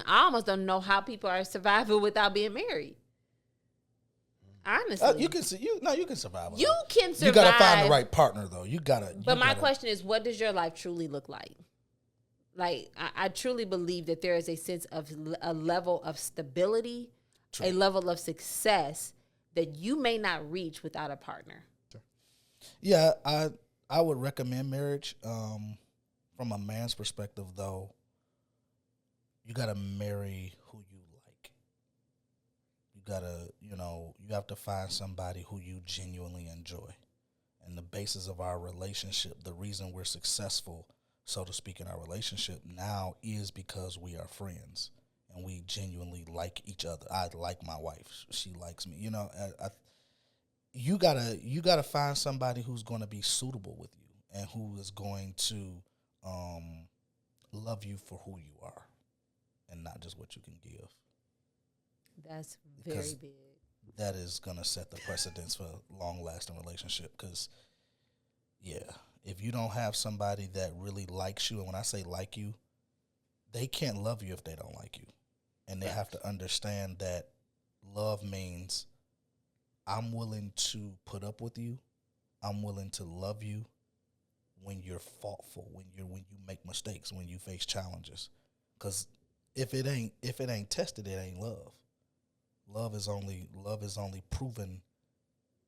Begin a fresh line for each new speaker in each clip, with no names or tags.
I almost don't know how people are surviving without being married. Honestly,
you can see you can survive.
You can survive.
You gotta find the right partner though.
But my question is, what does your life truly look like? Like, I truly believe that there is a sense of a level of stability, a level of success that you may not reach without a partner.
Yeah, I would recommend marriage. From a man's perspective, though, you gotta marry who you like. You gotta, you have to find somebody who you genuinely enjoy. And the basis of our relationship, the reason we're successful, so to speak, in our relationship now is because we are friends and we genuinely like each other. I like my wife; she likes me. You gotta find somebody who's going to be suitable with you and who is going to love you for who you are and not just what you can give.
That's very big.
That is going to set the precedence for a long-lasting relationship because, if you don't have somebody that really likes you, and when I say like you, they can't love you if they don't like you. And they have to understand that love means I'm willing to put up with you. I'm willing to love you when you're thoughtful, when you make mistakes, when you face challenges. Because if it ain't tested, it ain't love. Love is only proven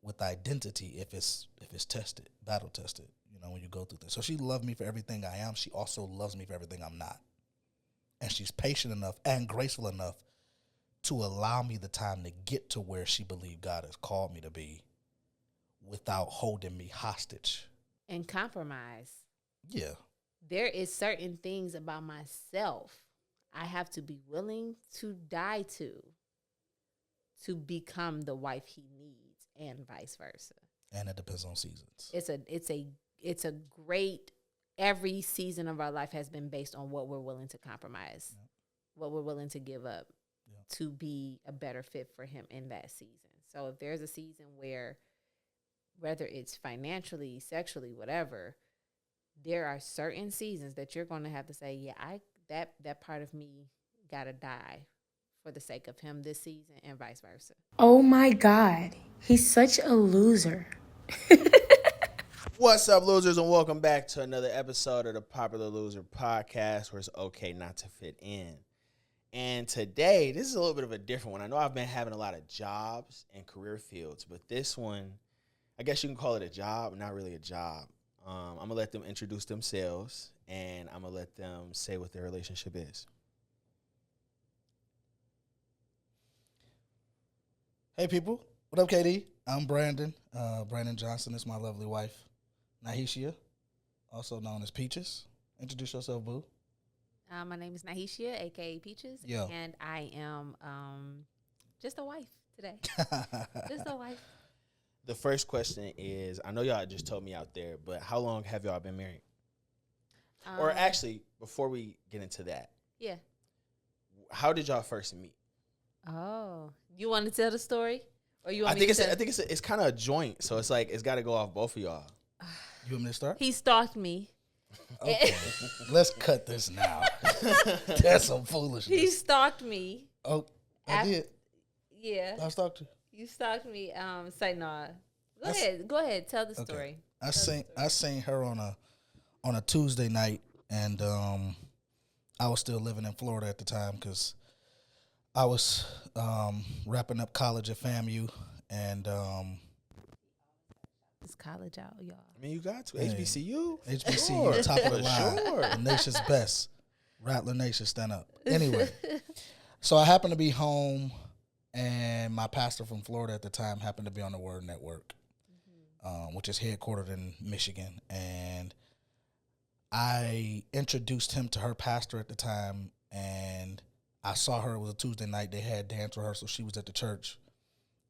with identity if it's tested, battle tested. When you go through things. So she loved me for everything I am. She also loves me for everything I'm not. And she's patient enough and graceful enough to allow me the time to get to where she believed God has called me to be without holding me hostage.
And compromise.
Yeah.
There is certain things about myself I have to be willing to die to become the wife he needs and vice versa.
And it depends on seasons.
It's a great, every season of our life has been based on what we're willing to compromise, what we're willing to give up to be a better fit for him in that season. So if there's a season where, whether it's financially, sexually, whatever, there are certain seasons that you're going to have to say, that part of me got to die for the sake of him this season and vice versa.
Oh my God, he's such a loser.
What's up, losers, and welcome back to another episode of the Popular Loser Podcast, where it's okay not to fit in. And today, this is a little bit of a different one. I know I've been having a lot of jobs and career fields, but this one, I guess you can call it a job, not really a job. I'm going to let them introduce themselves, and I'm going to let them say what their relationship is.
Hey, people. What up, KD? I'm Brandon. Brandon Johnson is my lovely wife, Nahisha, also known as Peaches. Introduce yourself, boo.
My name is Nahisha, a.k.a. Peaches, and I am just a wife today. Just a wife.
The first question is, I know y'all just told me out there, but how long have y'all been married? Or actually, before we get into that.
Yeah.
How did y'all first meet?
Oh. You want to tell the story? Or you want
I think it's kind of a joint, so it's like it's got to go off both of y'all.
You want me to start?
He stalked me.
Okay. Let's cut this now. That's some foolishness.
He stalked me.
Oh, I did.
Yeah.
I stalked you.
You stalked me. Say no. Go ahead. Tell the story.
I seen her on a Tuesday night, and I was still living in Florida at the time because I was wrapping up college at FAMU, and
it's college out, y'all.
I mean, you got to HBCU.
HBCU, top of the line, the nation's best. Rattler Nation, stand up. Anyway, so I happened to be home, and my pastor from Florida at the time happened to be on the Word Network, which is headquartered in Michigan, and I introduced him to her pastor at the time, and I saw her. It was a Tuesday night. They had dance rehearsal. She was at the church,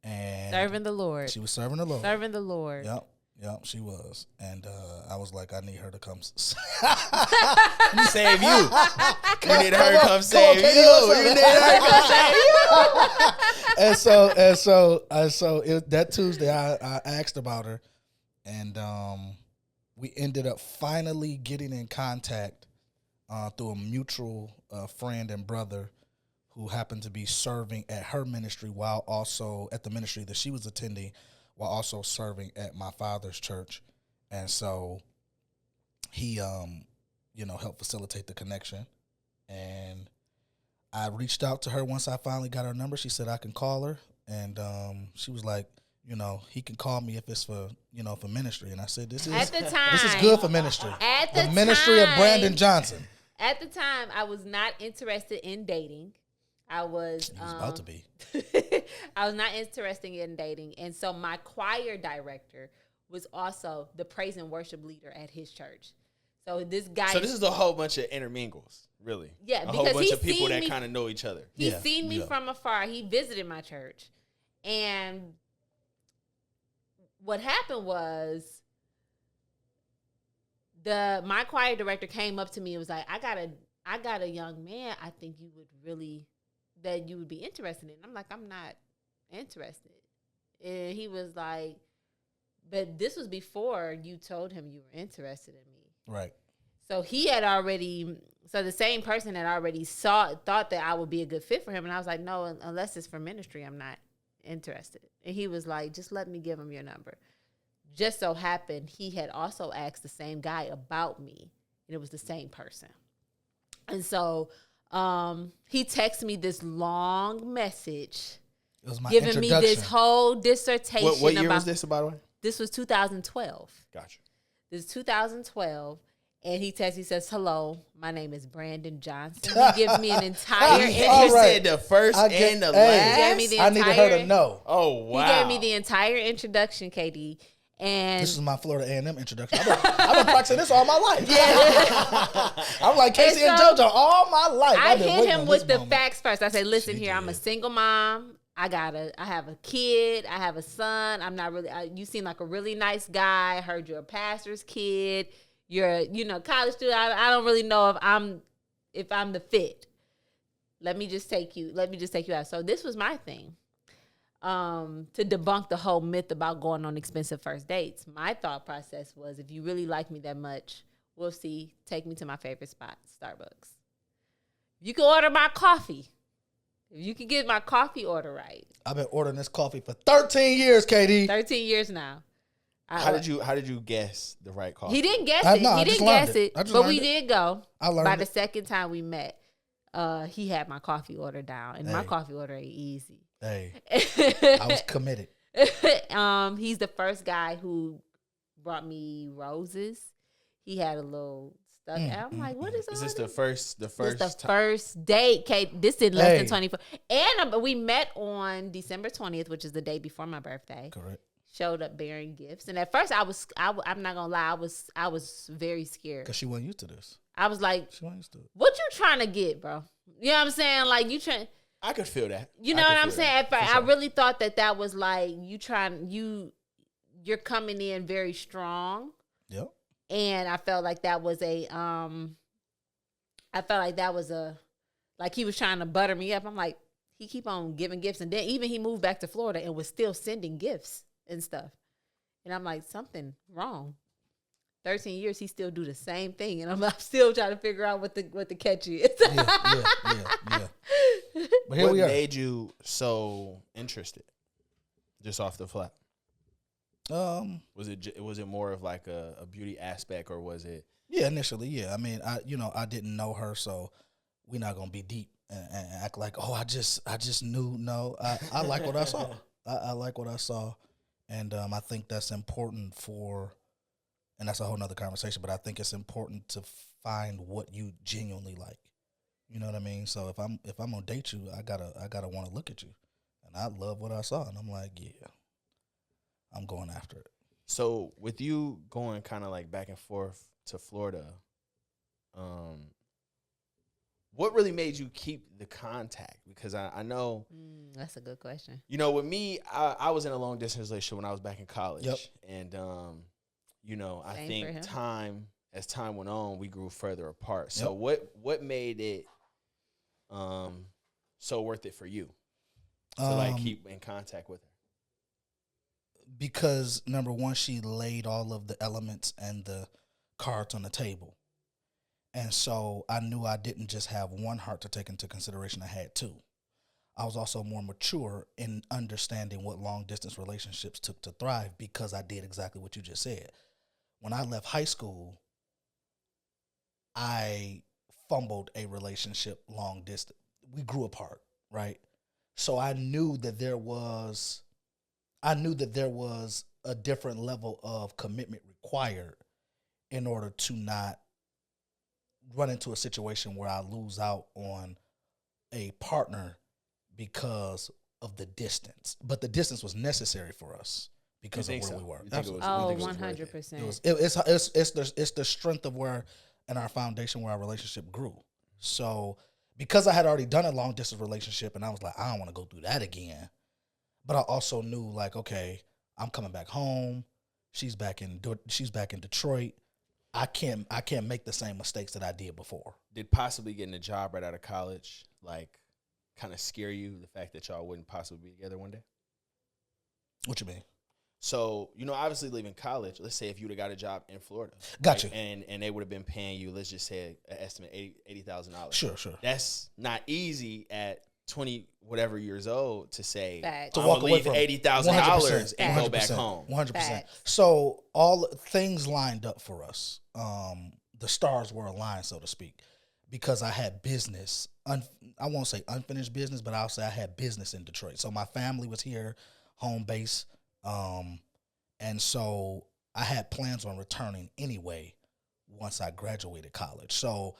and
serving the Lord.
She was serving the Lord.
Serving the Lord.
Yep, she was. And I was like, I need her to come
save you. You need her to come save you. You need her to come save you.
and so that Tuesday, I asked about her, and we ended up finally getting in contact through a mutual friend and brother who happened to be serving at her ministry while also at the ministry that she was attending while also serving at my father's church. And so he, helped facilitate the connection. And I reached out to her once I finally got her number. She said I can call her. And she was like, he can call me if it's for ministry. And I said, this is good for ministry.
At the
ministry of Brandon Johnson.
At the time, I was not interested in dating. I was
about to be.
I was not interested in dating. And so my choir director was also the praise and worship leader at his church. So this guy.
So this is a whole bunch of intermingles, really.
Yeah,
a
because
whole bunch of people that kind of know each other.
He's seen me from afar. He visited my church. And what happened was my choir director came up to me and was like, I got a young man I think you would be interested in. I'm like, I'm not interested. And he was like, but this was before you told him you were interested in me.
Right.
So the same person had already thought that I would be a good fit for him. And I was like, no, unless it's for ministry, I'm not interested. And he was like, just let me give him your number. Just so happened, he had also asked the same guy about me. And it was the same person. And so he texted me this long message.
It was my
giving me this whole dissertation.
What year was this, by the way?
This was 2012.
Gotcha.
This is 2012. And he texts, he says, hello, my name is Brandon Johnson. He gives me an entire
He said the first and the last.
He gave me the
I needed her to know.
Oh, wow.
He gave me the entire introduction, KD. And
this is my Florida A&M introduction. I've been practicing this all my life. Yeah. I'm like Casey and JoJo all my life.
I hit him with the facts first. I said, listen here, I'm a single mom. I have a kid. I have a son. I'm not really, you seem like a really nice guy. I heard you're a pastor's kid. You're, college student. I don't really know if I'm the fit. Let me just take you out. So this was my thing. To debunk the whole myth about going on expensive first dates. My thought process was, if you really like me that much, we'll see. Take me to my favorite spot, Starbucks. You can order my coffee. If you can get my coffee order right.
I've been ordering this coffee for 13 years, KD.
13 years now.
How did you guess the right coffee?
He didn't guess it. He didn't guess it. But we did go.
I learned
by the second time we met, he had my coffee order down. And my coffee order ain't easy.
Hey, I was committed.
He's the first guy who brought me roses. He had a little stuff. I'm like, what is all
this? Is
this?
the
first date, Kate? This did less than 24. And we met on December 20th, which is the day before my birthday.
Correct.
Showed up bearing gifts, and at first I'm not gonna lie, I was very scared
because she wasn't used to this.
I was like,
she wasn't used to it.
What you trying to get, bro? You know what I'm saying? Like you trying.
I could feel that.
You know what I'm saying? Sure. I really thought that was like you're coming in very strong.
Yep.
And I felt like that was like he was trying to butter me up. I'm like, he keep on giving gifts, and then even he moved back to Florida and was still sending gifts and stuff. And I'm like, something wrong. 13 years, he still do the same thing, and I'm still trying to figure out what the catch is.
Yeah. But here we are.
What made you so interested? Just off the flat. Was it more of like a beauty aspect, or was it?
Yeah, initially, yeah. I mean, I didn't know her, so we're not gonna be deep and act like, oh, I just knew. No, I like what I saw. I like what I saw, and I think that's important and that's a whole nother conversation. But I think it's important to find what you genuinely like. You know what I mean? So if I'm gonna date you, I gotta want to look at you, and I love what I saw, and I'm like, yeah, I'm going after it.
So with you going kind of like back and forth to Florida, what really made you keep the contact? Because I know
that's a good question.
You know, with me, I was in a long distance relationship when I was back in college, and I think as time went on, we grew further apart. So what made it so worth it for you to keep in contact with her?
Because number one, she laid all of the elements and the cards on the table. And so I knew I didn't just have one heart to take into consideration, I had two. I was also more mature in understanding what long distance relationships took to thrive because I did exactly what you just said. When I left high school, I fumbled a relationship long distance. We grew apart, right? So I knew that there was a different level of commitment required in order to not run into a situation where I lose out on a partner because of the distance. But the distance was necessary for us because of where we were. Absolutely.
Oh,
you think it was worth it?
100%.
It's the strength of where and our foundation where our relationship grew. So because I had already done a long distance relationship and I was like, I don't want to go through that again. But I also knew like, okay, I'm coming back home. She's back in Detroit. I can't make the same mistakes that I did before.
Did possibly getting a job right out of college like kind of scare you, the fact that y'all wouldn't possibly be together one day?
What you mean?
So, obviously leaving college, let's say if you would have got a job in Florida.
Gotcha.
And they would have been paying you, let's just say an estimate $80,000.
Sure.
That's not easy at 20 whatever years old to say,
Facts.
To
I'm
walk
gonna
away
leave
from
$80,000 and go back
100%,
home.
100%.
Facts.
So all things lined up for us. The stars were aligned, so to speak, because I had business. I won't say unfinished business, but I'll say I had business in Detroit. So my family was here, home base. And so I had plans on returning anyway once I graduated college. So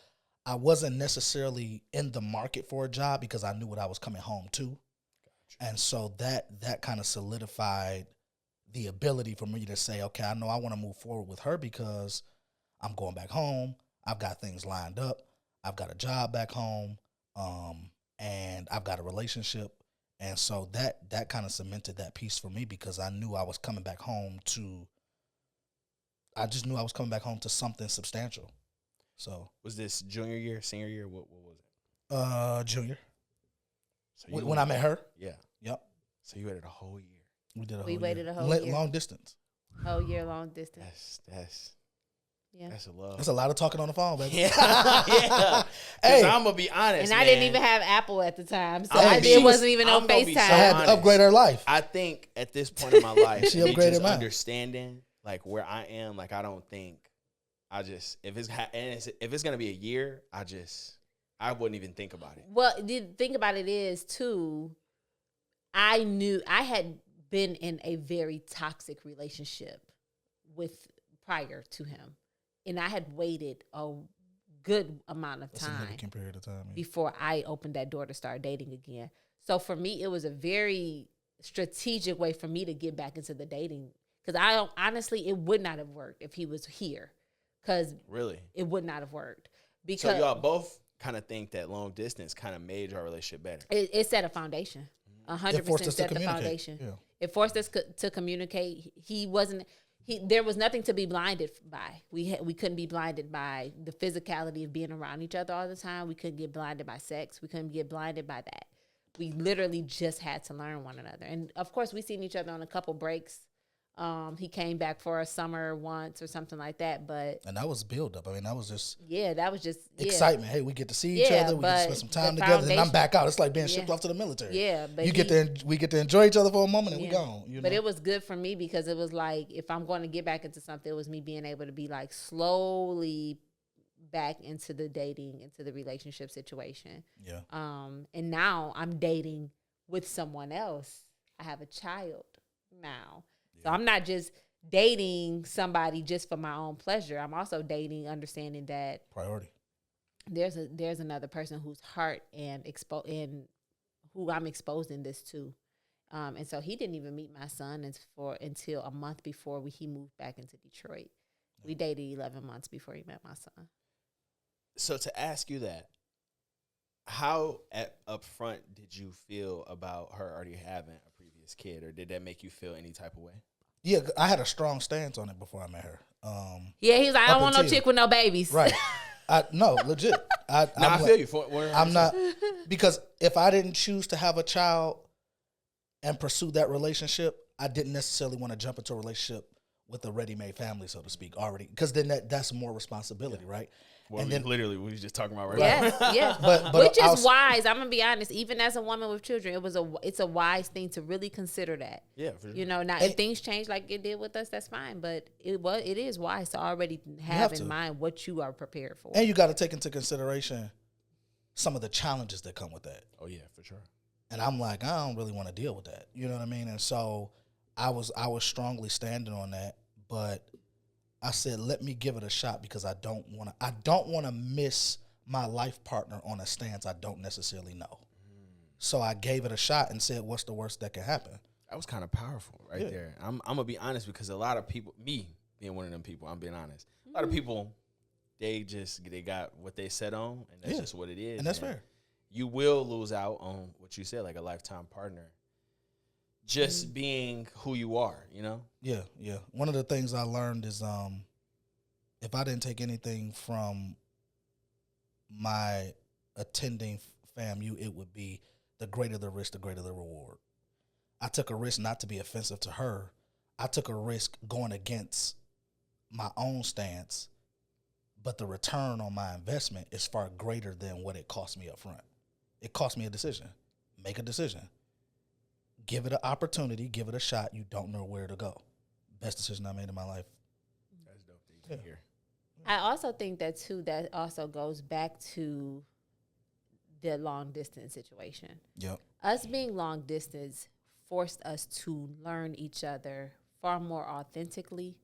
I wasn't necessarily in the market for a job because I knew what I was coming home to. Gotcha. And so that kind of solidified the ability for me to say, okay, I know I want to move forward with her because I'm going back home. I've got things lined up. I've got a job back home. And I've got a relationship. And so that kind of cemented that piece for me because I knew I was coming back home to something substantial. So
was this junior year, senior year? What was it?
Junior.
So
when I met her?
Yeah.
Yep.
So you waited a whole year.
We waited a whole year.
Long distance.
Whole year long distance.
That's a love.
That's a lot of talking on the phone, baby.
Yeah. Hey, I'm gonna be honest,
and I didn't even have Apple at the time, so
she
wasn't even on FaceTime.
I had to upgrade her life.
I think at this point in my life,
she upgraded mine.
Understanding like where I am, like I don't think if it's gonna be a year, I wouldn't even think about it.
Well, the thing about it is too, I knew I had been in a very toxic relationship prior to him. And I had waited a good amount of time,
significant period of time,
before I opened that door to start dating again. So for me, it was a very strategic way for me to get back into the dating. Because honestly, it would not have worked if he was here. Because
really,
it would not have worked. Because
so y'all both kind of think that long distance kind of made our relationship better.
It set a foundation. 100% set the foundation.
Yeah.
It forced us to communicate. There was nothing to be blinded by. We couldn't be blinded by the physicality of being around each other all the time. We couldn't get blinded by sex. We couldn't get blinded by that. We literally just had to learn one another. And of course, we seen each other on a couple breaks. He came back for a summer once or something like that, and
that was build up. I mean, that was just
excitement.
Hey, we get to see each other. We get to spend some time together, and I'm back out. It's like being shipped off to the military.
Yeah, but
we get to enjoy each other for a moment, and we gone.
But it was good for me because it was like if I'm going to get back into something, it was me being able to be like slowly back into the dating, into the relationship situation.
Yeah.
And now I'm dating with someone else. I have a child now. So I'm not just dating somebody just for my own pleasure. I'm also dating, understanding that
priority.
There's another person whose heart and who I'm exposing this to, and so he didn't even meet my son until a month before he moved back into Detroit. We dated 11 months before he met my son.
So to ask you that, how up front did you feel about her already having a previous kid, or did that make you feel any type of way?
Yeah, I had a strong stance on it before I met her.
He was like, I don't want no chick with no babies.
Right. No, legit. I
feel you.
I'm not, because if I didn't choose to have a child and pursue that relationship, I didn't necessarily want to jump into a relationship with a ready-made family, so to speak, already, because then that's more responsibility, right?
Well,
and then
literally, we was just talking about right
Yes,
now.
yes.
But
Which
I
is
was-
wise. I'm gonna be honest. Even as a woman with children, it's a wise thing to really consider that.
Yeah, for sure.
You know, now if things change like it did with us, that's fine. But it is wise to already have in mind what you are prepared for.
And you got to take into consideration some of the challenges that come with that.
Oh yeah, for sure.
And I'm like, I don't really want to deal with that. You know what I mean? And so I was strongly standing on that, but I said, let me give it a shot because I don't want to miss my life partner on a stance I don't necessarily know. So I gave it a shot and said, what's the worst that can happen?
That was kind of powerful right there. I'm gonna be honest because a lot of people, me being one of them people, I'm being honest. A lot of people, they got what they set on, and that's just what it is.
And that's fair.
You will lose out on what you said, like a lifetime partner, just being who you are. You know.
Yeah, yeah. One of the things I learned is if I didn't take anything from my attending FAMU, it would be the greater the risk, the greater the reward. I took a risk not to be offensive to her. I took a risk going against my own stance, but the return on my investment is far greater than what it cost me up front. It cost me a decision. Make a decision. Give it an opportunity. Give it a shot. You don't know where to go. Best decision I made in my life.
That's dope that you can hear.
I also think that too. That also goes back to the long distance situation.
Yep.
Us being long distance forced us to learn each other far more authentically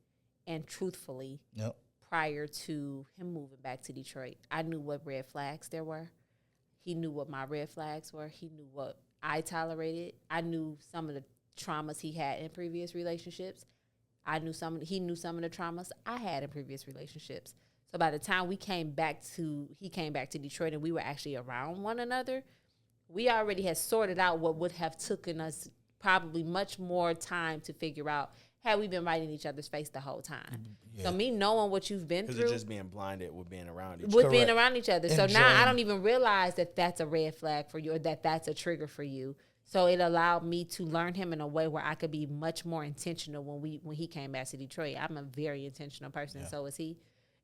and truthfully.
Yep.
Prior to him moving back to Detroit, I knew what red flags there were. He knew what my red flags were. He knew what I tolerated. I knew some of the traumas he had in previous relationships. He knew some of the traumas I had in previous relationships. So by the time he came back to Detroit and we were actually around one another, we already had sorted out what would have taken us probably much more time to figure out had we been right in each other's face the whole time. Yeah. So me knowing what you've been through.
Because it's just being blinded with being around each other.
With being around each other. So
Enjoying.
now I don't even realize that that's a red flag for you or that that's a trigger for you. So it allowed me to learn him in a way where I could be much more intentional when he came back to Detroit. I'm a very intentional person, and so is he.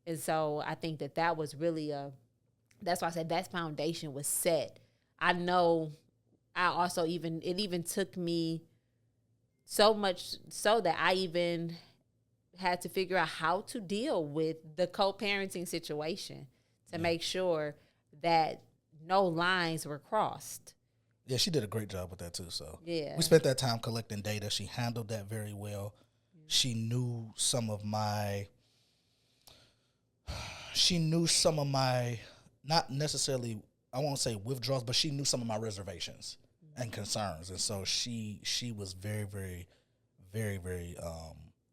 And so I think that was really that's why I said that foundation was set. I know it even took me so much so that I even had to figure out how to deal with the co-parenting situation to make sure that no lines were crossed.
Yeah, she did a great job with that too. So
Yeah.
we spent that time collecting data. She handled that very well. She knew some of my not necessarily, I won't say withdrawals, but she knew some of my reservations and concerns. And so she was very, very, very, very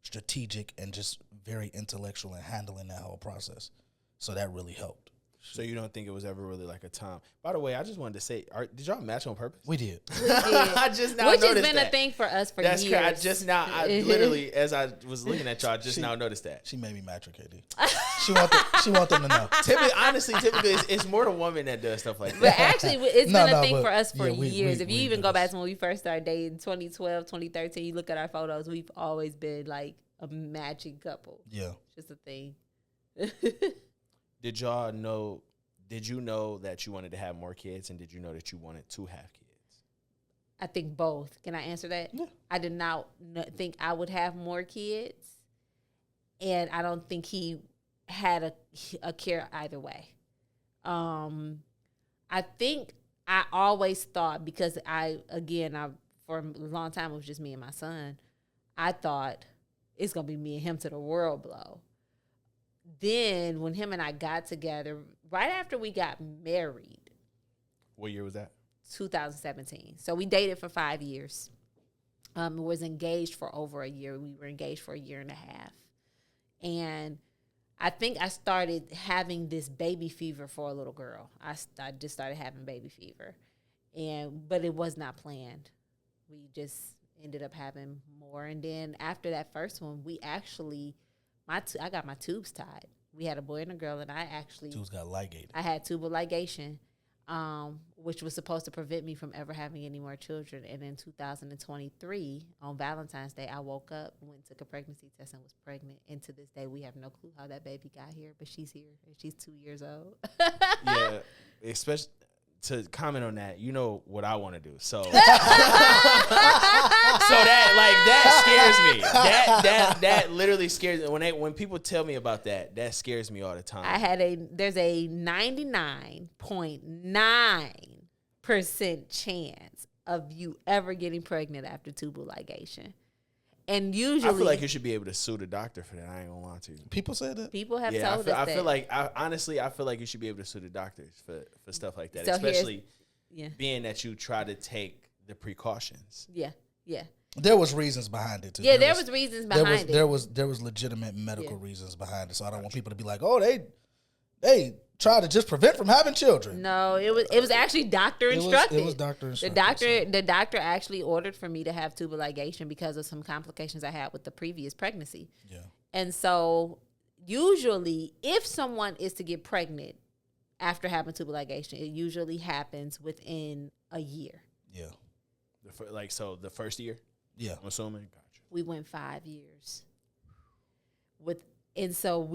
strategic and just very intellectual in handling that whole process. So that really helped.
So you don't think it was ever really like a time? By the way, I just wanted to say, did y'all match on purpose?
We did.
I just now
Which has
noticed
been
that.
a thing for us for
That's
years.
I literally, as I was looking at y'all, just now noticed that.
She made me match her, KD. She want them to know.
Typically, it's more the woman that does stuff like
But
that.
actually, it's been a thing
but
for us for
yeah, we-
years.
we-
If you
we
even
did
go back
this.
to when we first started dating, 2012, 2013, you look at our photos, we've always been like a matching couple.
Yeah.
It's just a thing.
Did you know that you wanted to have more kids, and did you know that you wanted to have kids?
I think both. Can I answer that?
Yeah.
I did not think I would have more kids, and I don't think he had a care either way. I think I always thought, because for a long time it was just me and my son, I thought it's gonna be me and him to the world blow. Then when him and I got together, right after we got married,
What year was that?
2017. So we dated for 5 years. Was engaged for over a year. We were engaged for a year and a half. And I think I started having this baby fever for a little girl. I just started having baby fever. But it was not planned. We just ended up having more. And then after that first one, we actually, I got my tubes tied. We had a boy and a girl, and
Tubes got ligated.
I had tubal ligation. which was supposed to prevent me from ever having any more children. And in 2023, on Valentine's Day, I woke up, went took a pregnancy test, and was pregnant. And to this day, we have no clue how that baby got here, but she's here, and she's 2 years old.
Yeah, especially to comment on that, you know what I want to do. So, so that scares me. That literally scares me. When people tell me about that scares me all the time.
There's a 99.9% chance of you ever getting pregnant after tubal ligation. And usually,
I feel like you should be able to sue the doctor for that. I ain't gonna lie to you.
People say that.
People have told us
I
that.
feel like, honestly, I feel like you should be able to sue the doctors for stuff like that,
So
especially
yeah.
being that you try to take the precautions.
Yeah.
There was reasons behind it too.
Yeah, there was reasons behind it.
There was legitimate medical reasons behind it. So I don't want people to be like, oh, they try to just prevent from having children.
No, it was actually doctor instructed.
It was doctor instructed.
The doctor actually ordered for me to have tubal ligation because of some complications I had with the previous pregnancy.
Yeah.
And so usually if someone is to get pregnant after having tubal ligation, it usually happens within a year.
Yeah.
The first year?
Yeah.
I'm assuming. Gotcha.
We went 5 years. And so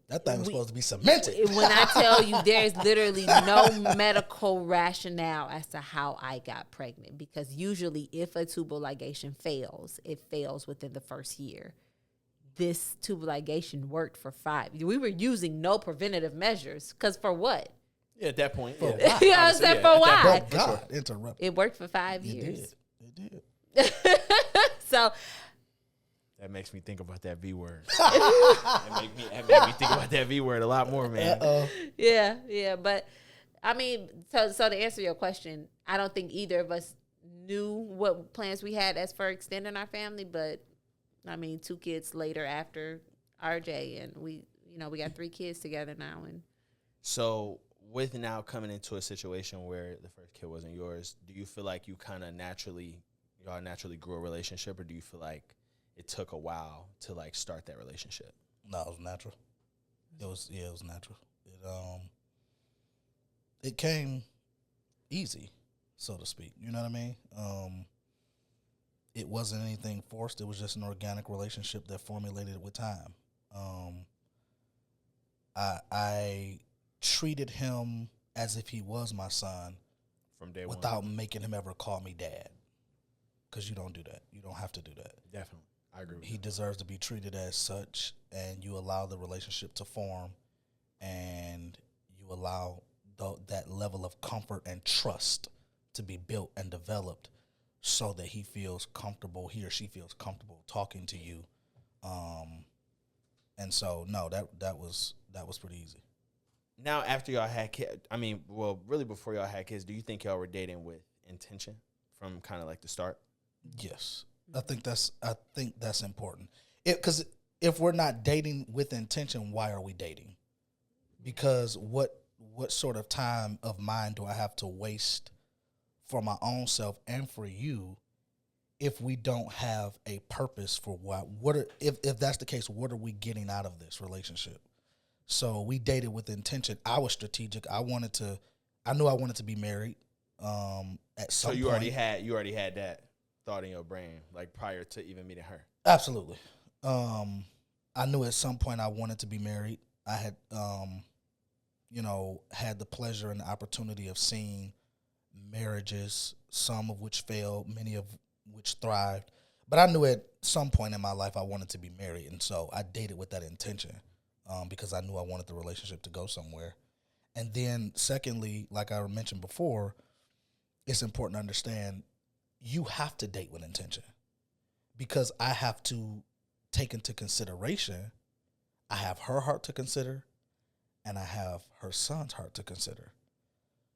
that thing was supposed to be cemented.
When I tell you, there's literally no medical rationale as to how I got pregnant, because usually if a tubal ligation fails, it fails within the first year. This tubal ligation worked for 5 years. We were using no preventative measures, because for what?
Yeah, at that point.
For
Yeah.
why?
You know what I'm saying? For why?
God interrupt.
It worked for 5 years.
It did.
So
that makes me think about that V word. That made me think about that V word a lot more, man.
Yeah. But I mean, so to answer your question, I don't think either of us knew what plans we had as for extending our family. But I mean, 2 kids later after RJ, and we got 3 kids together now. And
so with now coming into a situation where the first kid wasn't yours, do you feel like you kind of naturally grew a relationship, or do you feel like it took a while to like start that relationship?
No, it was natural. It was natural. It came easy, so to speak. You know what I mean? It wasn't anything forced. It was just an organic relationship that formulated with time. I treated him as if he was my son
From day
without
one.
making him ever call me dad. Because you don't do that. You don't have to do that.
Definitely. I agree with
He deserves to be treated as such, and you allow the relationship to form, and you allow that level of comfort and trust to be built and developed so that he feels comfortable, he or she feels comfortable talking to you. And so, no, that was pretty easy.
Now, after y'all had kids, really before y'all had kids, do you think y'all were dating with intention from kind of like the start?
Yes. I think that's important. Because if we're not dating with intention, why are we dating? Because what sort of time of mine do I have to waste for my own self and for you if we don't have a purpose for if that's the case, what are we getting out of this relationship? So we dated with intention. I was strategic. I knew I wanted to be married at some point.
So you already had that thought in your brain, like prior to even meeting her?
Absolutely. I knew at some point I wanted to be married. I had, had the pleasure and the opportunity of seeing marriages, some of which failed, many of which thrived. But I knew at some point in my life I wanted to be married, and so I dated with that intention because I knew I wanted the relationship to go somewhere. And then secondly, like I mentioned before, it's important to understand you have to date with intention, because I have to take into consideration, I have her heart to consider, and I have her son's heart to consider.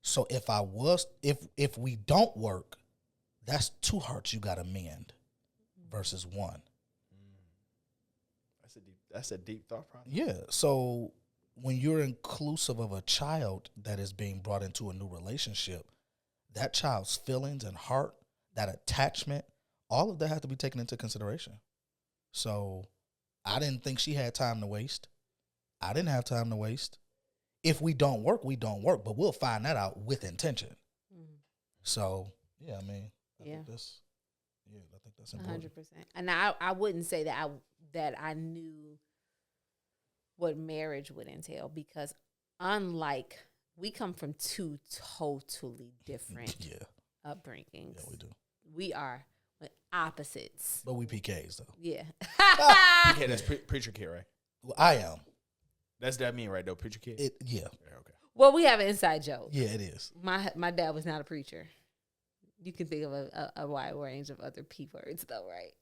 So if we don't work, that's 2 hearts you got to mend versus 1.
That's a deep thought process.
Yeah. So when you're inclusive of a child that is being brought into a new relationship, that child's feelings and heart, that attachment, all of that has to be taken into consideration. So I didn't think she had time to waste. I didn't have time to waste. If we don't work, we don't work, but we'll find that out with intention. So, yeah, I mean, I think that's important.
100%. And I wouldn't say that I knew what marriage would entail, because unlike, we come from two totally different upbringings.
Yeah, we do.
We are opposites.
But we PKs, though.
Yeah.
PK, that's preacher kid, right?
Well, I am.
That's that mean, right, though? Preacher kid?
Yeah.
Okay.
Well, we have an inside joke.
Yeah, it is.
My dad was not a preacher. You can think of a wide range of other P words, though, right?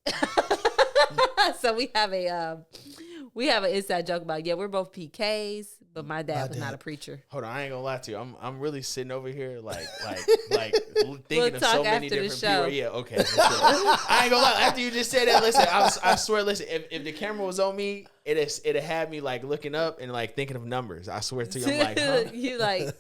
So we have an inside joke about, we're both PKs, but my dad was not a preacher.
Hold on, I ain't gonna lie to you. I'm really sitting over here like thinking
We'll
of
talk
so many
after the
different
show.
people. Yeah, okay. For sure. I ain't gonna lie. After you just said that, listen, I swear, listen, if the camera was on me, it'd have me like looking up and like thinking of numbers. I swear to you, I'm like, huh?
You like,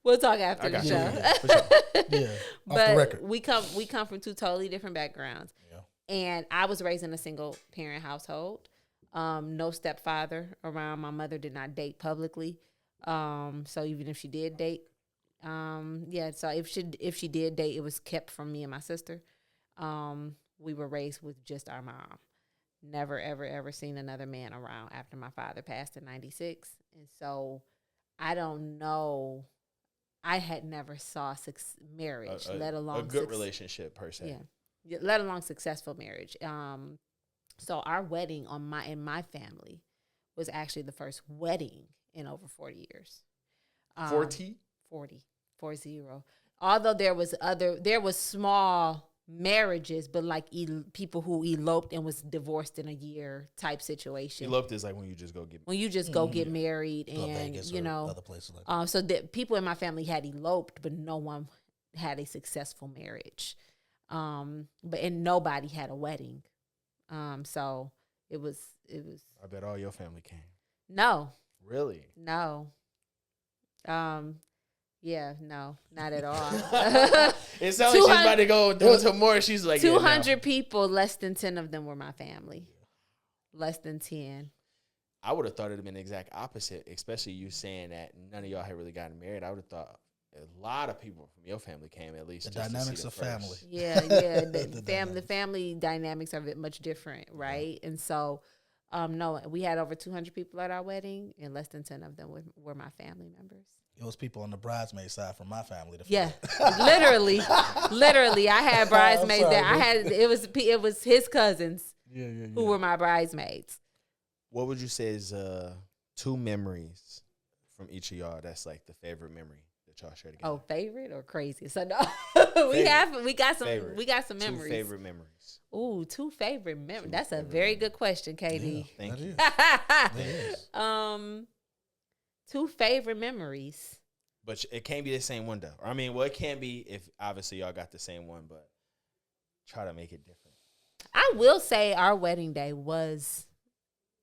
we'll talk after
I
the
got you.
show.
Yeah, for sure.
Yeah. Off
But
the record.
we come from two totally different backgrounds.
Yeah.
And I was raised in a single parent household. No stepfather around. My mother did not date publicly. So even if she did date, so if she did date, it was kept from me and my sister. We were raised with just our mom. Never, ever seen another man around after my father passed in 96. And so I don't know. I had never saw marriage, let alone
a good relationship per se.
Yeah, let alone successful marriage. So our wedding in my family was actually the first wedding in over 40 years.
40?
40. Although there was small marriages, but like people who eloped and was divorced in a year type situation.
Eloped is like when you just go
get married, and
Vegas
you know,
other places like that.
so that people in my family had eloped, but no one had a successful marriage. And nobody had a wedding. So it was.
I bet all your family came.
No.
Really?
No. Yeah, no, not at all.
It sounds like she's about to go do some more. She's like
200 people, less than 10 of them were my family. Less than 10.
I would have thought it would have been the exact opposite, especially you saying that none of y'all had really gotten married. I would have thought a lot of people from your family came at least.
The dynamics of family.
Yeah. The family dynamics are much different, right? And so, no, we had over 200 people at our wedding, and less than 10 of them were my family members.
It was people on the bridesmaid side from my family.
Literally, I had bridesmaids it was his cousins who were my bridesmaids.
What would you say is 2 memories from each of y'all that's like the favorite memory that y'all share together?
Oh, favorite or crazy? So no, we got some memories.
2 favorite memories.
Ooh, 2 favorite memories. That's a very good question, KD.
Yeah, thank you.
That is.
2 favorite memories.
But it can't be the same one though. I mean, well, it can be if obviously y'all got the same one, but try to make it different.
I will say our wedding day was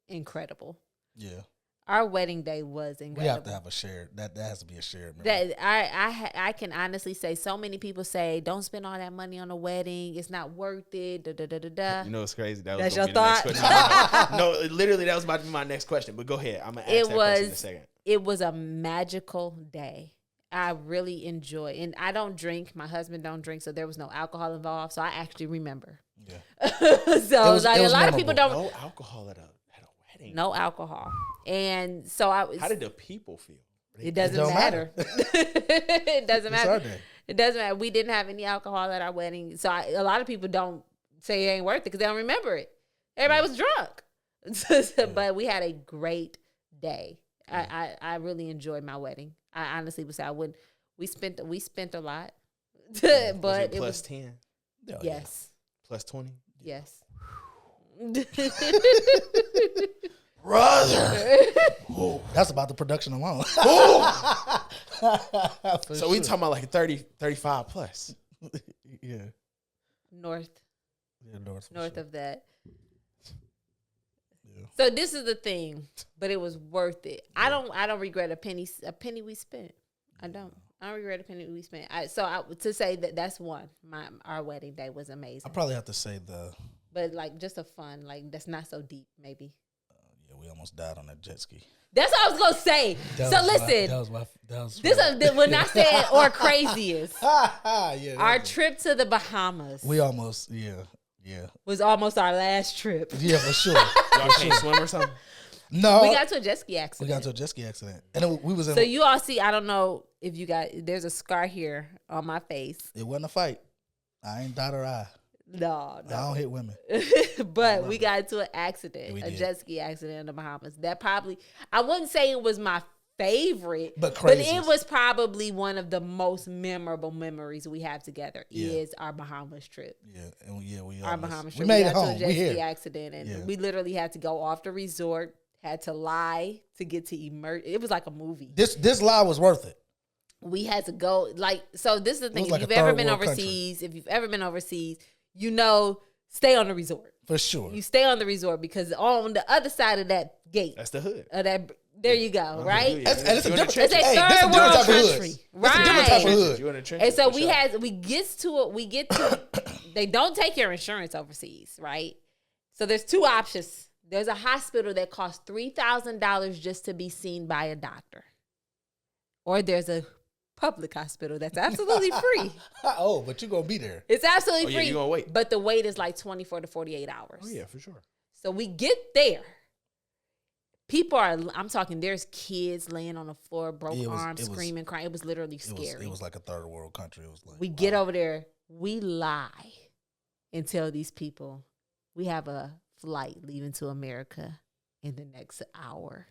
incredible.
Yeah.
Our wedding day was incredible.
We have to have a shared. That has to be a shared memory.
That I can honestly say, so many people say, don't spend all that money on a wedding. It's not worth it. Da, da, da, da, da.
You know what's crazy? That
That's
was
your
gonna be the next
thought?
question. No, literally, that was about to be my next question. But go ahead. I'm gonna ask that question in a second.
It was a magical day. I really enjoy, and I don't drink. My husband don't drink, so there was no alcohol involved. So I actually remember.
Yeah.
So like a lot of people don't.
No alcohol at a wedding.
No alcohol, and so I was.
How did the people feel?
It doesn't
don't
matter. It doesn't
It's our
matter.
day.
It doesn't matter. We didn't have any alcohol at our wedding, so a lot of people don't say it ain't worth it because they don't remember it. Everybody was drunk, but we had a great day. I really enjoyed my wedding. I honestly would say I wouldn't. We spent a lot, but
Was it
it
plus
was
10,
Oh,
yes,
plus 20.
yes.
Brother. That's about the production alone.
So we talking about like 30, 35 plus.
Yeah.
North
North
of that.
Yeah.
So this is the thing, but it was worth it. I don't regret a penny we spent. I don't regret a penny we spent. To say that's one. Our wedding day was amazing.
I probably have to say
but like just a fun, like that's not so deep maybe.
Yeah, we almost died on that jet ski.
That's what I was gonna say. When I said or craziest,
yeah,
our trip to the Bahamas.
We almost,
was almost our last trip.
Yeah, for sure.
Y'all can't swim or something?
No.
We got to a jet ski accident.
And we was in.
So you all see, I don't know if you got, there's a scar here on my face.
It wasn't a fight. I ain't dot her eye.
No.
I don't hit women.
But we got into an accident,
We
a
did.
jet ski accident in the Bahamas. That probably, I wouldn't say it was my favorite,
But
but
craziest.
it was probably one of the most memorable memories we have together.
Yeah.
Is our Bahamas trip.
We
Our Bahamas
we
trip.
made
We
it
got to
home.
a jet
We
ski
here.
accident, and
Yeah.
we literally had to go off the resort. Had to lie to get to emerge. It was like a movie.
This lie was worth it.
We had to go so this is the thing.
was like
If
a
you've ever
third
been
world
overseas, you know, stay on the resort.
For sure.
You stay on the resort because on the other side of that gate,
That's the hood.
there you go, right?
Yeah.
And it's a
You in the
different,
It's a
hey,
third
this a different
world
type of hood.
country.
It's a different type of
Right.
hood.
You in the trenches,
And so
for sure.
we get to they don't take your insurance overseas, right? So there's two options. There's a hospital that costs $3,000 just to be seen by a doctor. Or there's a public hospital that's absolutely free.
Oh, but you're going to be there.
It's absolutely
Oh, yeah,
free.
you gonna wait.
But the wait is like 24 to 48 hours.
Oh, yeah, for sure.
So we get there. I'm talking, there's kids laying on the floor, broke arms,
it was-
screaming, crying. It was literally scary.
It was like a third world country. It was like
We get over there, we lie and tell these people we have a flight leaving to America in the next hour.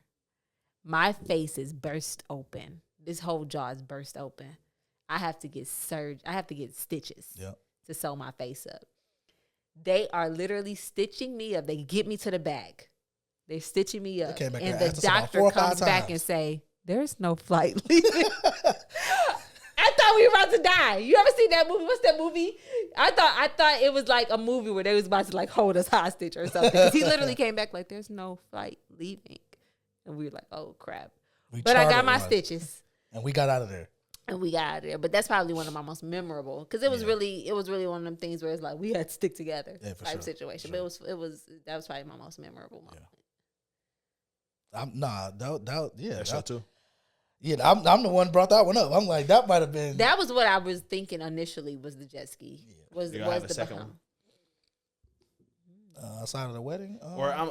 My face is burst open. This whole jaw is burst open. I have to get stitches
Yep.
to sew my face up. They are literally stitching me up. They get me to the back. They're stitching me up.
came back
And
there
the
after about
doctor
4 or 5
comes back
times.
and say, there's no flight leaving. I thought we were about to die. You ever seen that movie? What's that movie? I thought it was like a movie where they was about to like hold us hostage or something. 'Cause he literally came back like, there's no flight leaving. And we were like, oh crap. But I got
chartered
my
one,
stitches.
and we got out of there.
And we got out of there. But that's probably one of my most memorable. Because it was really one of them things where it's like we had to stick together
For
type
sure,
situation.
for
But that was probably my most memorable moment.
That's y'all too.
Yeah, I'm the one brought that one up. I'm like, that might have been.
That was what I was thinking initially was the jet ski. Was
You gotta have a
the
second
Bahamas.
Outside of the wedding,
Or I'm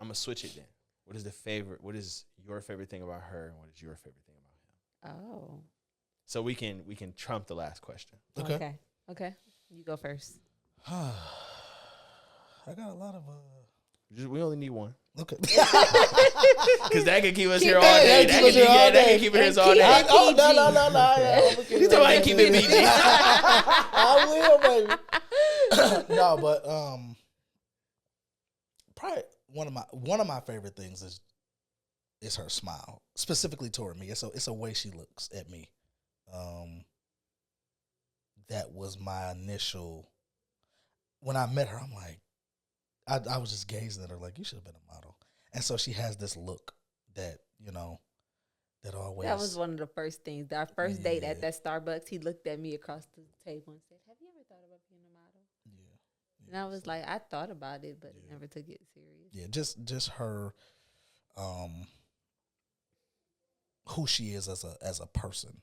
gonna switch it then. What is your favorite thing about her, and what is your favorite thing about him?
Oh.
So we can trump the last question.
Okay. You go first.
I got a lot of.
We only need one.
Okay.
Because that can keep us here all
that
day.
can keep us here all
That
day.
can keep us all
And
day.
keep-
Oh no! Yeah,
You talking about keep it PG?
I will, baby. No, but probably one of my favorite things is her smile, specifically toward me. It's a way she looks at me. That was my initial. When I met her, I'm like, I was just gazing at her like, you should have been a model. And so she has this look that that always.
That was one of the first things. Our first date at that Starbucks, he looked at me across the table and said, have you ever thought about being a model?
Yeah.
And I was like, I thought about it, but never took it serious.
Yeah, just her, who she is as a person.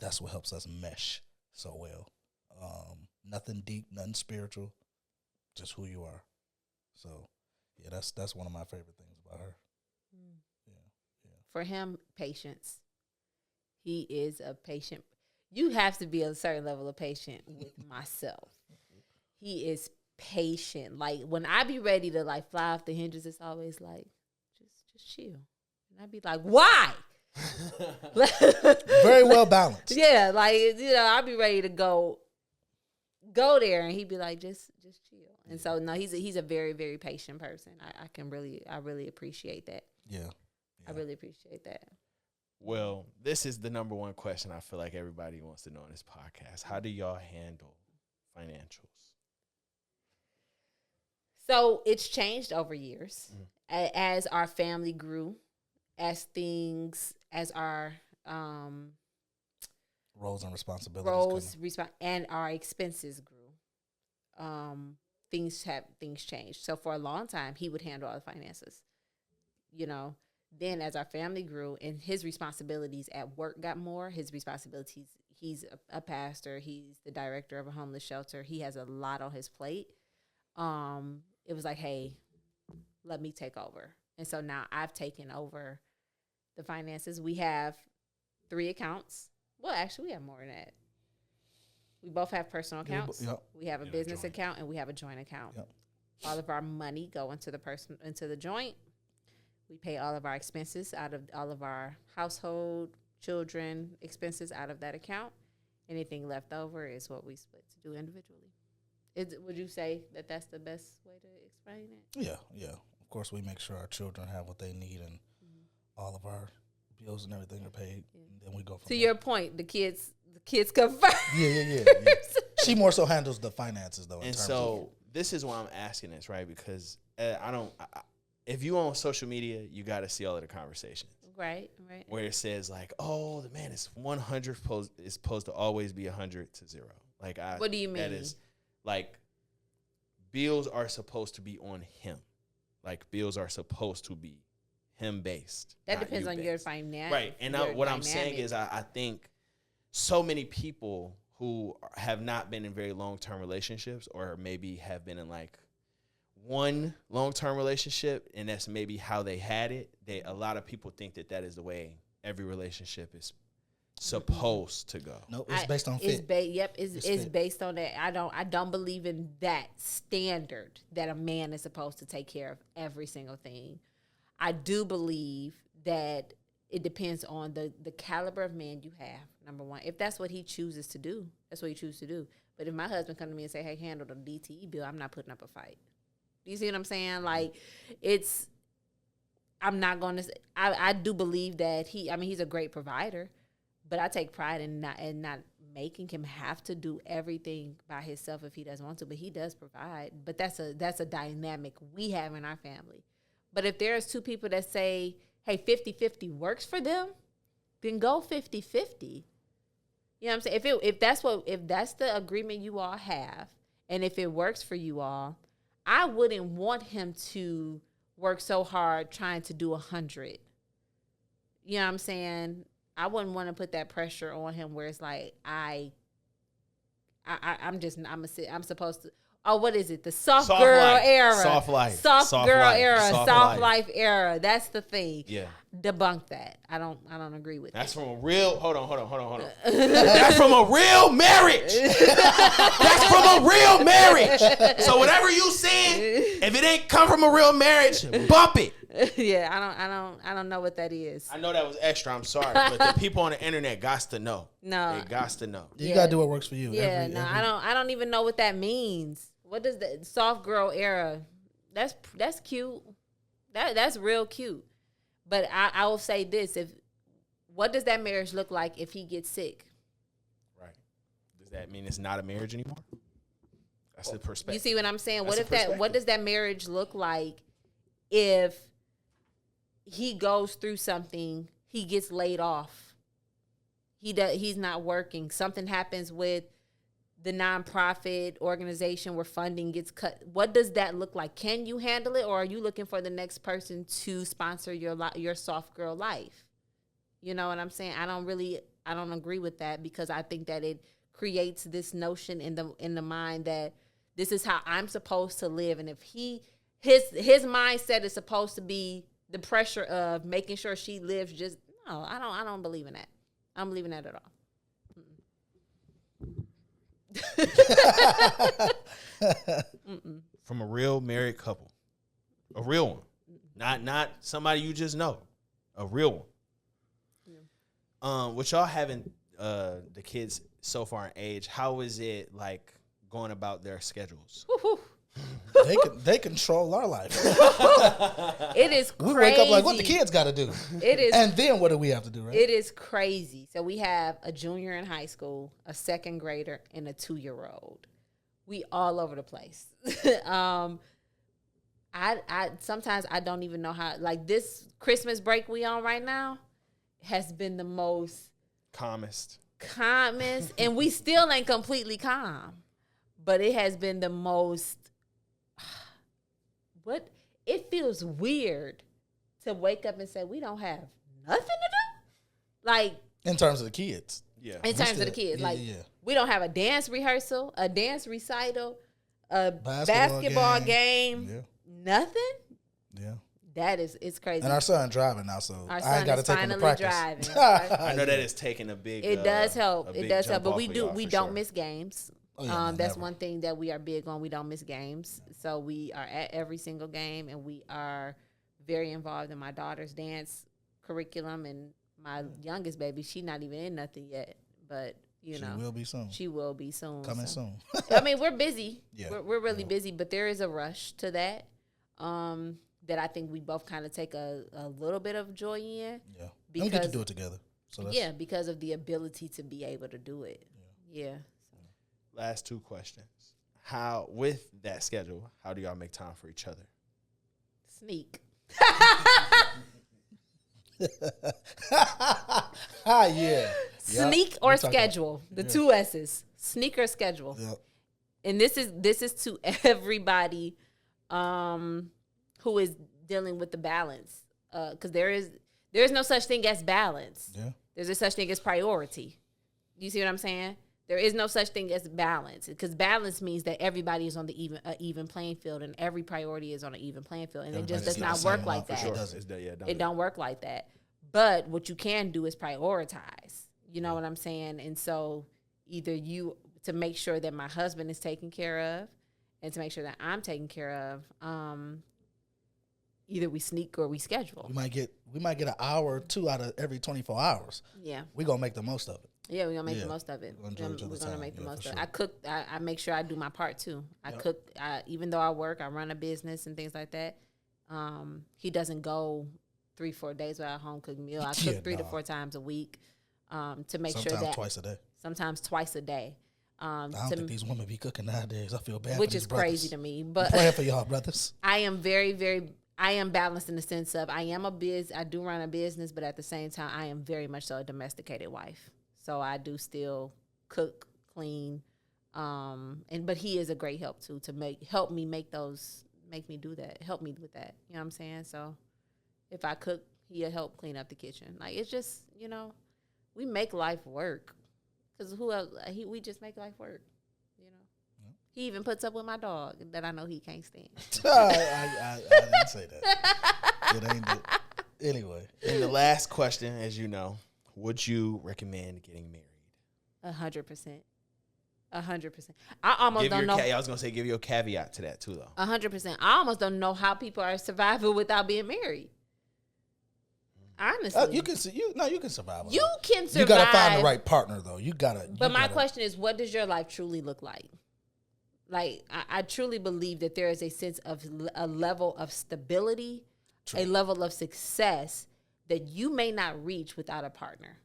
That's what helps us mesh so well. Nothing deep, nothing spiritual, just who you are. So, yeah, that's one of my favorite things about her.
For him, patience. He is a patient. You have to be a certain level of patient with myself. He is patient. Like when I be ready to like fly off the hinges, it's always like, just chill. And I be like, why?
Very well balanced.
Yeah, like I'll be ready to go there, and he'd be like, just chill. And so no, he's a very, very patient person. I really appreciate that.
Yeah.
I really appreciate that.
Well, this is the number one question I feel like everybody wants to know on this podcast. How do y'all handle financials?
So it's changed over years as our family grew, as our
roles and responsibilities.
and our expenses grew. things changed. So for a long time, he would handle all the finances. You know, then as our family grew and his responsibilities at work got more, his responsibilities, he's a pastor, he's the director of a homeless shelter. He has a lot on his plate. It was like, hey, let me take over. And so now I've taken over the finances. We have 3 accounts. Well, actually, we have more than that. We both have personal accounts.
Yep.
We have a business account and we have a joint account.
Yep.
All of our money go into the joint. We pay all of our expenses out of all of our household, children expenses out of that account. Anything left over is what we split to do individually. Would you say that that's the best way to explain it?
Yeah. Of course, we make sure our children have what they need and all of our bills and everything are paid.
Yeah.
And then we go from
To
there.
your point, the kids come first.
Yeah. She more so handles the finances, though.
And so this is why I'm asking this, right? Because if you on social media, you got to see all of the conversations.
Right.
Where it says like, oh, the man is 100 is supposed to always be 100 to 0. Like,
What do you mean?
That is like bills are supposed to be on him. Like bills are supposed to be him based.
That depends on your finance.
Right. And what I'm saying is I think so many people who have not been in very long-term relationships or maybe have been in like one long-term relationship and that's maybe how they had it. A lot of people think that is the way every relationship is supposed to go.
No, it's based on fit.
It's based on that. I don't believe in that standard that a man is supposed to take care of every single thing. I do believe that it depends on the caliber of man you have, number one. If that's what he chooses to do, that's what he chooses to do. But if my husband come to me and say, hey, handle the DTE bill, I'm not putting up a fight. Do you see what I'm saying? Like, I'm not going to, I do believe that he's a great provider, but I take pride in not making him have to do everything by himself if he doesn't want to, but he does provide. But that's a dynamic we have in our family. But if there's 2 people that say, hey, 50-50 works for them, then go 50-50. You know what I'm saying? If that's the agreement you all have, and if it works for you all, I wouldn't want him to work so hard trying to do 100. You know what I'm saying? I wouldn't want to put that pressure on him where it's like I'm supposed to. Oh, what is it? The soft girl era.
Soft life.
Soft girl
life.
era.
Soft
Soft
life.
life era. That's the thing.
Yeah.
Debunk that. I don't agree with
That's
that.
from a real. Hold on. That's from a real marriage. That's from a real marriage. So whatever you saying, if it ain't come from a real marriage, bump it.
Yeah, I don't know what that is.
I know that was extra. I'm sorry, but the people on the internet gots to know.
No.
They gots to know.
You gotta do what works for you.
Yeah, I don't even know what that means. What does the soft girl era? That's cute. That's real cute. But I will say this: what does that marriage look like if he gets sick?
Right. Does that mean it's not a marriage anymore? That's the perspective.
You see what I'm saying?
That's
What does that marriage look like if he goes through something, he gets laid off, he's not working, something happens with the nonprofit organization where funding gets cut? What does that look like? Can you handle it, or are you looking for the next person to sponsor your soft girl life? You know what I'm saying? I don't agree with that, because I think that it creates this notion in the mind that this is how I'm supposed to live, and if his mindset is supposed to be the pressure of making sure she lives just no, I don't believe in that. I don't believe in that at all.
From a real married couple, a real one, not somebody you just know, a real one. Yeah. With y'all having the kids so far in age, how is it like going about their schedules?
They control our life.
It is crazy.
We wake up like, what the kids got to do?
It is,
and then what do we have to do? Right?
It is crazy. So we have a junior in high school, a second grader, and a 2-year-old. We all over the place. I sometimes I don't even know how. Like this Christmas break we on right now has been the most
calmest,
and we still ain't completely calm, but it has been the most what? It feels weird to wake up and say we don't have nothing to do. Like
in terms of the kids.
Yeah.
in terms of the kids, like we don't have a dance rehearsal, a dance recital, a basketball game, nothing.
Yeah.
That is, it's crazy.
And our son driving now, so
Our
I
son
ain't got to
is
take him to
finally
practice.
driving.
I know that is taking a big.
It does help.
a
It
big
does help.
jump
But
off
we
for
do.
y'all,
We
for
don't
sure.
miss games.
Oh, yeah, no,
That's
never.
one thing that we are big on. We don't miss games. So we are at every single game, and we are very involved in my daughter's dance curriculum. And my youngest baby, she's not even in nothing yet, but you know,
She will be soon.
she will be soon.
Coming
so.
soon.
I mean, we're busy.
Yeah.
We're really busy, but there is a rush to that. That I think we both kind of take a little bit of joy in.
Yeah. And we get to
Because-
do it together. So that's,
Yeah, because of the ability to be able to do it. Yeah.
Last two questions. How, with that schedule, how do y'all make time for each other?
Sneak.
Yeah.
Sneak or schedule. The two S's. Sneak or schedule.
Yep.
And this is to everybody who is dealing with the balance. Because there is no such thing as balance.
Yeah.
There's a such thing as priority. You see what I'm saying? There is no such thing as balance, because balance means that everybody is on the even playing field, and every priority is on an even playing field, and it just does
Everybody's
not
getting the
work
same
like
amount
that.
for sure.
It don't work like that. But what you can do is prioritize. You know what I'm saying? And so either you, to make sure that my husband is taken care of, and to make sure that I'm taken care of, either we sneak or we schedule.
We might get an hour or two out of every 24 hours.
Yeah.
We're going to make the most of it.
Yeah, we're gonna make
Yeah.
the most of it.
We're
We're
gonna enjoy each
gonna
other's time.
make the
Yeah,
most
for
of it.
sure.
I cook. I make sure I do my part too. I cook. Even though I work, I run a business and things like that. He doesn't go 3-4 days without a home cooked meal. I cook 3 to 4 times a week to make sure
Sometimes
that
twice a day.
sometimes twice a day.
I don't think these women be cooking nowadays. I feel bad
which
for these
is
brothers.
crazy to me.
I'm
But
praying for y'all, brothers.
I am I am balanced in the sense of I do run a business, but at the same time, I am very much so a domesticated wife. So I do still cook, clean, but he is a great help too to help me do that, help me with that. You know what I'm saying? So if I cook, he'll help clean up the kitchen. Like, it's just, we make life work, because who else? We just make life work. He even puts up with my dog that I know he can't stand.
I didn't say that. It ain't it. Anyway.
And the last question, as you know, would you recommend getting married?
100%. 100%. I almost don't know.
I was gonna say give you a caveat to that too, though.
100%. I almost don't know how people are surviving without being married. Honestly,
You can survive.
You can survive.
You gotta find the right partner, though.
But my question is, what does your life truly look like? Like, I truly believe that there is a sense of a level of stability, a level of success that you may not reach without a partner.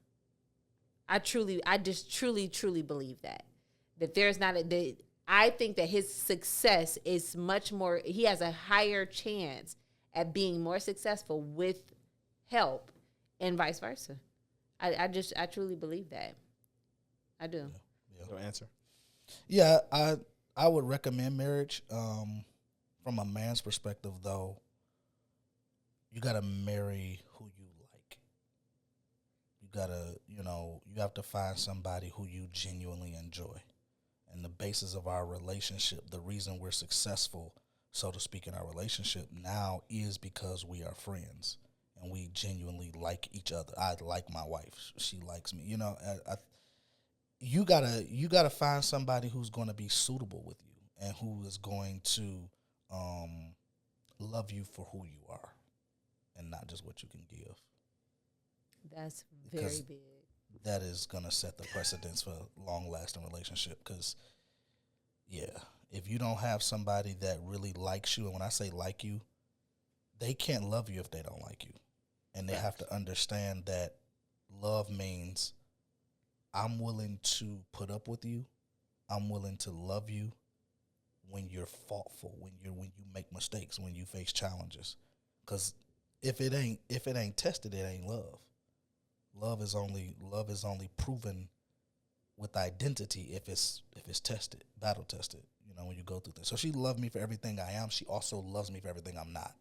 I just truly believe that there's not I think that his success is much more, he has a higher chance at being more successful with help, and vice versa. I truly believe that. I do.
Your answer?
Yeah, I would recommend marriage. From a man's perspective, though, you gotta marry who you like. You gotta, you have to find somebody who you genuinely enjoy. And the basis of our relationship, the reason we're successful, so to speak, in our relationship now is because we are friends and we genuinely like each other. I like my wife; she likes me. You gotta find somebody who's going to be suitable with you and who is going to love you for who you are and not just what you can give.
That's
Because
very big.
that is going to set the precedence for a long-lasting relationship. Because, if you don't have somebody that really likes you, and when I say like you, they can't love you if they don't like you. And they have to understand that love means I'm willing to put up with you. I'm willing to love you when you're thoughtful, when you make mistakes, when you face challenges. Because if it ain't tested, it ain't love. Love is only proven with identity if it's tested, battle tested. when you go through things. So she loved me for everything I am. She also loves me for everything I'm not.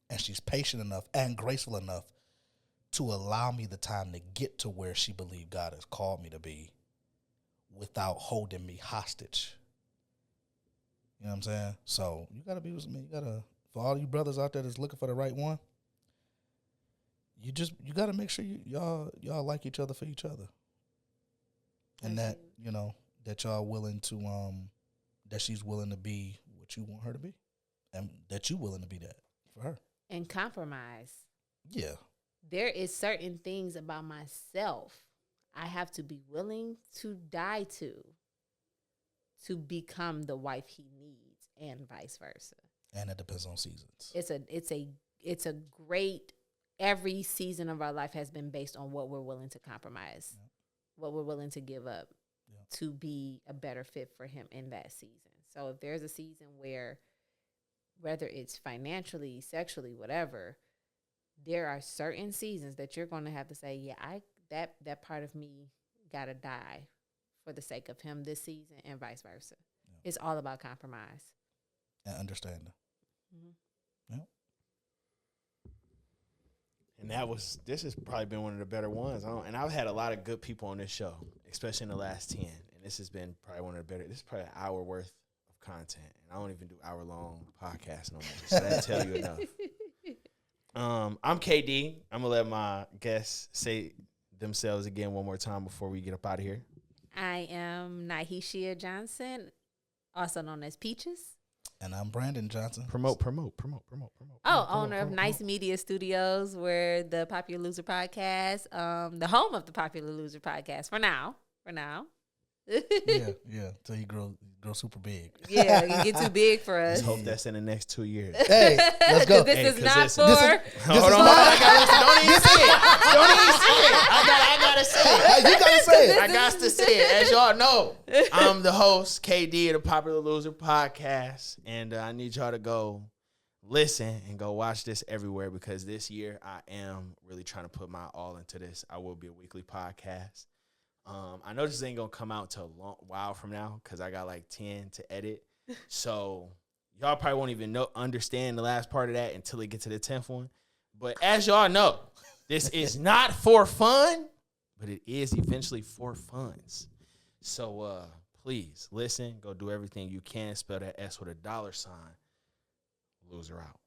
And she's patient enough and graceful enough to allow me the time to get to where she believed God has called me to be without holding me hostage. You know what I'm saying? So you got to be with me. You got to, for all you brothers out there that's looking for the right one, you got to make sure y'all like each other for each other. And that, you know, that y'all willing to, that she's willing to be what you want her to be. And that you willing to be that for her.
And compromise.
Yeah.
There is certain things about myself I have to be willing to die to become the wife he needs, and vice versa.
And it depends on seasons.
It's a great, every season of our life has been based on what we're willing to compromise, what we're willing to give up to be a better fit for him in that season. So if there's a season where, whether it's financially, sexually, whatever, there are certain seasons that you're going to have to say, yeah, that part of me got to die for the sake of him this season, and vice versa. Yeah. It's all about compromise.
And understanding.
Mm-hmm. Yeah. And this has probably been one of the better ones. And I've had a lot of good people on this show, especially in the last 10. And this has been probably one of the better. This is probably an hour worth of content. And I don't even do hour-long podcasts no more. So that tell you enough. I'm KD. I'm going to let my guests say themselves again one more time before we get up out of here.
I am Nahishia Johnson, also known as Peaches.
And I'm Brandon Johnson.
Promote.
Owner of Nice Media Studios, where the Popular Loser Podcast, the home of the Popular Loser Podcast for now.
yeah. Till you grow super big.
Yeah, you get too big for us.
Let's hope that's in the next 2 years.
Hey, let's go.
This is not
listen,
for.
Hold on. Don't even say it. I gotta say it.
You gotta say it.
I got to say it. As y'all know, I'm the host, KD of the Popular Loser Podcast, and I need y'all to go listen and go watch this everywhere, because this year I am really trying to put my all into this. I will be a weekly podcast. I know this ain't gonna come out till a long while from now, because I got like 10 to edit. So y'all probably won't even understand the last part of that until it gets to the 10th one. But as y'all know, this is not for fun, but it is eventually for funds. So please listen, go do everything you can. Spell that S with a $. Loser out.